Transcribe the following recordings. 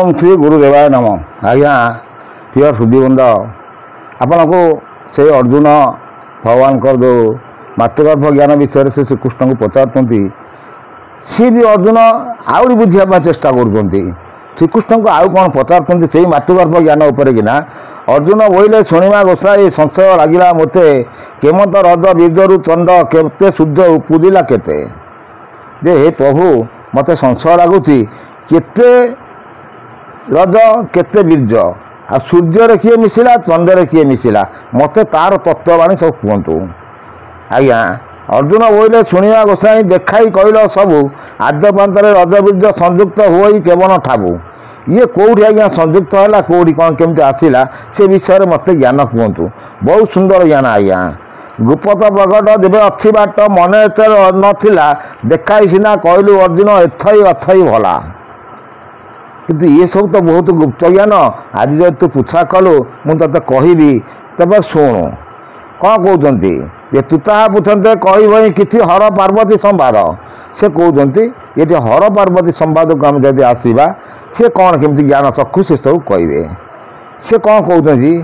ओम श्री गुरुदेवाय नम। आज्ञा प्रिय सुधीबंद आपण को से अर्जुन भगवान जो मातृगर्भ ज्ञान विषय से श्रीकृष्ण को पचारुंट सी भी अर्जुन आहरी बुझापी चेष्टा कर श्रीकृष्ण को आउ कौन पचारुंट से मातृगर्भ ज्ञान उपरकिना अर्जुन बोले शुणा गोसाई संशय लगिला मते केमत रज बीजरु चंड केते सूर्य पूजिला केते जे हे प्रभु मते संशय लगुच केते रज केते बीज आ सूर्य किए मिसिला चंद्र किए मिसिला मते तार तत्ववाणी सब कहतु। आज्ञा अर्जुन बोले शुणा गोसाई देखाई कहल सबू आद्य प्रांतर रज बीज संयुक्त हो केवल ठाबू ये कौटी आज्ञा संयुक्त है कौटी कौन केमती आसला से विषय में मत ज्ञान कहतु। बहुत सुंदर ज्ञान आज्ञा गुप्त प्रकट जब अच्छी बाट मन एत नाला देखाई सीना कहलु अर्जुन एथई अथई भला किंतु ये सब तो बहुत गुप्त ज्ञान आज जब तू पूछा कलु मुझे कहबी तब शुणु कौन कहते ये तू ताहा पूछते कह कि हर पार्वती संवाद से कहते ये हर पार्वती संवाद को आम जब आसवा सी कौन केमती ज्ञान चक्षु से सब कहे सी कौन कहते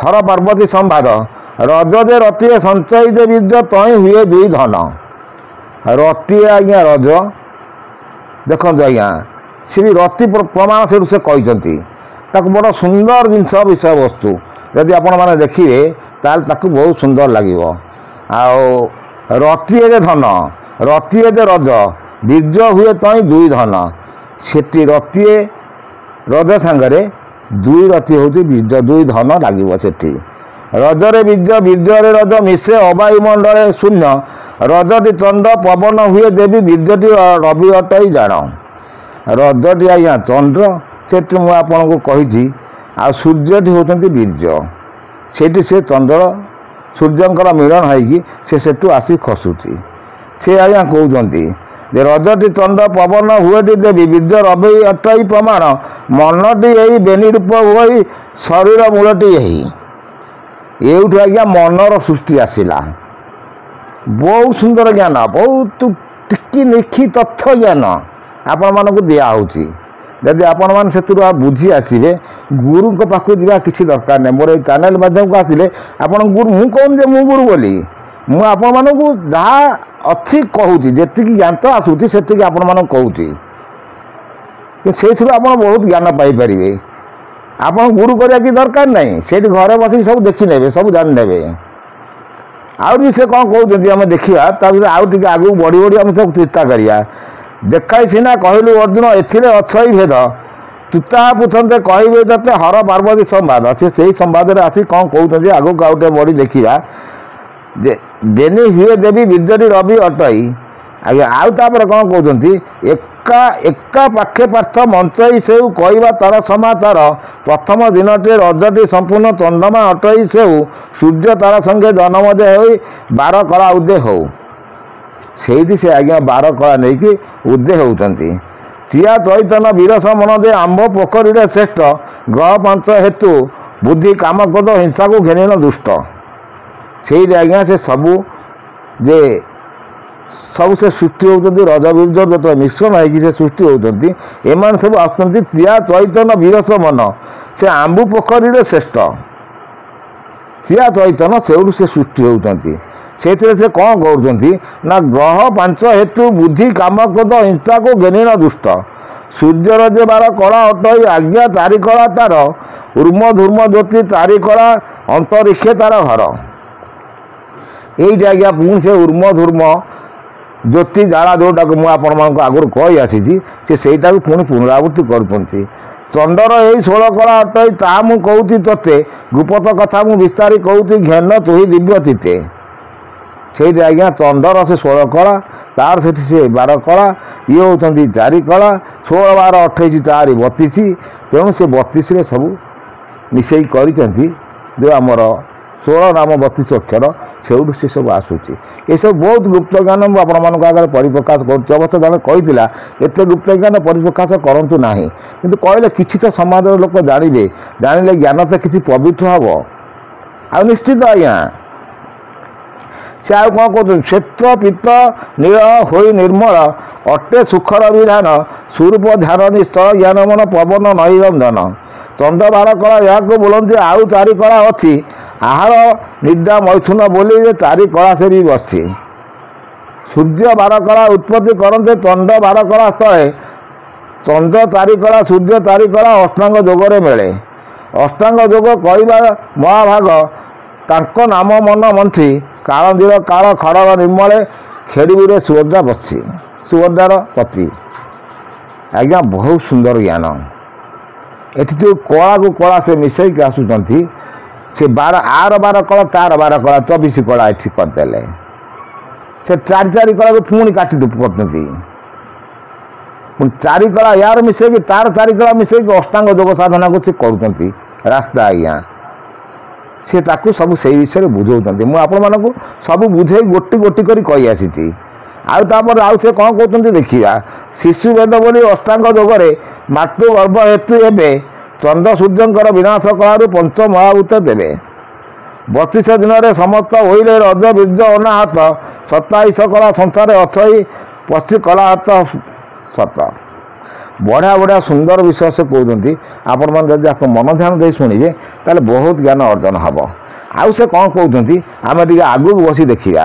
हर पार्वती संवाद रज दे रति संचय दे बीज तई हुए दुई धन रति आज्ञा रज देखो आज्ञा सी भी रति प्रमाण से कहते बड़ सुंदर जिनस विषय वस्तु जदि आपण मैंने देखिए ताल बहुत सुंदर लगे आओ रति जे धन रति जे रज बीज हुए तई दुई धन सेठी रति रज सांगरे दुई रति हूँ बीज दुई धन लगे सेठी रजरे बीज बीजरे रज मिसे अवायुमंडल शून्य रजटी चंड पवन हुए देवी बीजटी रवि अटई जान रजटी आज्ञा चंद्र सेठी मुझे आपको कही आ सूर्यटी होती बीज सेठी से चंद्र सूर्यंकर मिलन है सेठू आसी खसुची से आज्ञा कहते जे रजटी चंद्र पवन हुएटी देवी बीज रवि अटई प्रमाण मनटी यही बेनी रूप हुई शरीर मूलटी यही एठू आज्ञा मनर सृष्टि आसला बहुत सुंदर ज्ञान बहुत टिकी निखी तथ्य ज्ञान आपण मानक दिहूँ जदि आपण मैंने से बुझी आसवे गुरु के पाखु जा किसी दरकार नहीं मोर चैनल माध्यम को आसिले आप गुरु मुझे कहूँ मु गुरु बोली मुझे आपण मानक जहाँ अच्छी कहूँ जी ज्ञान तो आसूँ से आपण मानक कहूँ से आप बहुत ज्ञान पाइपर आप गुरु करा कि दरकार नहीं से घरे बस सब देखने सब जाने आउ भी से कौन कहते आम देखा आउ टे आगे बढ़ी बढ़ी आम सब चिंता करिया देखाई सीना कहलु अर्जुन एथिरे अच्छी भेद तू ताहा पूछते कहे ते हर पार्वती संवाद अच्छे से संवाद आसी कौन कहते आगू आउटे बढ़ी देखा जे बेनी हुए देवी बीजरी रवि अटई आगे आउ तापर कौन कहते एका एका पाखे पार्थ मंचई से कहवा तार समाचार प्रथम दिनटे रजटी संपूर्ण चंद्रमा अटई से सूर्य तार संगे जनमदे हो बार कला उदय हो से से आज्ञा बार कला नहीं कि उदय होती चिया चैतन वीरस मन दे आंब पोखरी श्रेष्ठ ग्रह पांच हेतु बुद्धि काम क्रोध हिंसा को घेन दुष्ट से आज्ञा से सबू जे सब से सृष्टि होती रज बीज जो मिश्रण है सृष्टि होती एम सब आसुँच चिया चैतन वीरस मन से आंबू पोखरी श्रेष्ठ चिया चैतन से सृष्टि होती से कौन कहते ना ग्रह पांच हेतु बुद्धि काम क्रोध हिंसा को घेन दुष्ट सूर्यर जे बार कला अटई आज्ञा चारि कला तार उर्म धूर्म ज्योति चारि कला अंतरिक्षे तार घर यही आज्ञा पुणी से उर्म धूर्म ज्योति जाला जोटा को मुझे आगुरी कही आसी से पुणी पुनरावृत्ति करते चंडर यही 16 कला अटई ता मु कहती तोते गुप्त कथा मु विस्तारी कहती घेन तुही दिव्य तीते से आज्ञा चंडर से 16 कला तार से 12 कला ये होती 4 कला 16 12 28 4 32 तेणु से 32 सब मिसई कर जो आमर 16 नाम 32 अक्षर से सब आसूँ ये सब बहुत गुप्त ज्ञान मुझे आगे परिप्रकाश करते जन कही एत गुप्त ज्ञान परिप्रकाश करूँ ना कि कहले किसी तो समाज लोक जानवे जानले ज्ञान तो किसी पवित्र हम आ निश्चित आज्ञा ସେ ଆଉ କ'ଣ କହୁଛନ୍ତି? ଶ୍ଵେତ ପିତ୍ତ ନୀଳ ହୋଇ ନିର୍ମଳ ଅଟେ ସୁଖର ବିଧାନ ସ୍ୱରୂପ ଧ୍ୟାନ ନିଶ୍ଚଳ ଜ୍ଞାନମନ ପବନ ନଈ ରଞ୍ଜନ। ଚନ୍ଦ୍ର ବାର କଳା ଏହାକୁ ବୋଲନ୍ତି ଆଉ ଚାରି କଳା ଅଛି ଆହାର ନିଦ୍ରା ମୈଥୁନ ବୋଲି ଚାରି କଳା ସେ ବି ବସିଛି। ସୂର୍ଯ୍ୟ ବାର କଳା ଉତ୍ପତ୍ତି କରନ୍ତେ ଚନ୍ଦ୍ର ବାର କଳା ସ୍ଥଳେ ଚନ୍ଦ୍ର ଚାରି କଳା ସୂର୍ଯ୍ୟ ଚାରି କଳା ଅଷ୍ଟାଙ୍ଗ ଯୋଗରେ ମିଳେ। ଅଷ୍ଟାଙ୍ଗ ଯୋଗ କହିବା ମହାଭାଗ ତାଙ୍କ ନାମ ମନ ମନ୍ତ୍ରୀ କାଳନ୍ଦୀର କାଳ ଖଡ଼ଗ ନିର୍ମଳେ ଖେଡ଼ିବୁରେ ସୁଭଦ୍ରାର ପତି। ଆଜ୍ଞା ବହୁତ ସୁନ୍ଦର ଜ୍ଞାନ। ଏଠି ଯେଉଁ କଳାକୁ କଳା ସେ ମିଶାଇକି ଆସୁଛନ୍ତି ସେ ଆର ବାର କଳା ତାର ବାର କଳା 24 କଳା ଏଠି କରିଦେଲେ। ସେ ଚାରି କଳାକୁ ପୁଣି କାଟି କରୁଛନ୍ତି। ପୁଣି ଚାରି କଳା ୟାର ମିଶାଇକି ତାର ଚାରି କଳା ମିଶାଇକି ଅଷ୍ଟାଙ୍ଗ ଯୋଗ ସାଧନାକୁ ସେ କରୁଛନ୍ତି ରାସ୍ତା। ଆଜ୍ଞା ସେ ତାକୁ ସବୁ ସେଇ ବିଷୟରେ ବୁଝାଉଛନ୍ତି। ମୁଁ ଆପଣମାନଙ୍କୁ ସବୁ ବୁଝେଇ ଗୋଟି ଗୋଟି କରି କହି ଆସିଛି। ଆଉ ତାପରେ ଆଉ ସେ କ'ଣ କହୁଛନ୍ତି ଦେଖିବା। ଶିଶୁ ବେଦ ବୋଲି ଅଷ୍ଟାଙ୍ଗ ଯୋଗରେ ମାତୃ ଗର୍ଭ ହେତୁ ଏବେ ଚନ୍ଦ୍ର ସୂର୍ଯ୍ୟଙ୍କର ବିନାଶ କଳାରୁ ପଞ୍ଚ ମହାଭୂତ ଦେବେ। 32 ଦିନରେ ସମସ୍ତ ହୋଇଲେ ରଜ ବୀର୍ଯ୍ୟ ଅନାହତ 27 କଳା ସଂସାରେ ଅଛଇ ପଶି କଳାହତ ସତ। ବଢ଼ିଆ ବଢ଼ିଆ ସୁନ୍ଦର ବିଷୟ ସେ କହୁଛନ୍ତି। ଆପଣମାନେ ଯଦି ଆକୁ ମନ ଧ୍ୟାନ ଦେଇ ଶୁଣିବେ ତାହେଲେ ବହୁତ ଜ୍ଞାନ ଅର୍ଜନ ହେବ। ଆଉ ସେ କ'ଣ କହୁଛନ୍ତି ଆମେ ଟିକେ ଆଗକୁ ବସି ଦେଖିବା।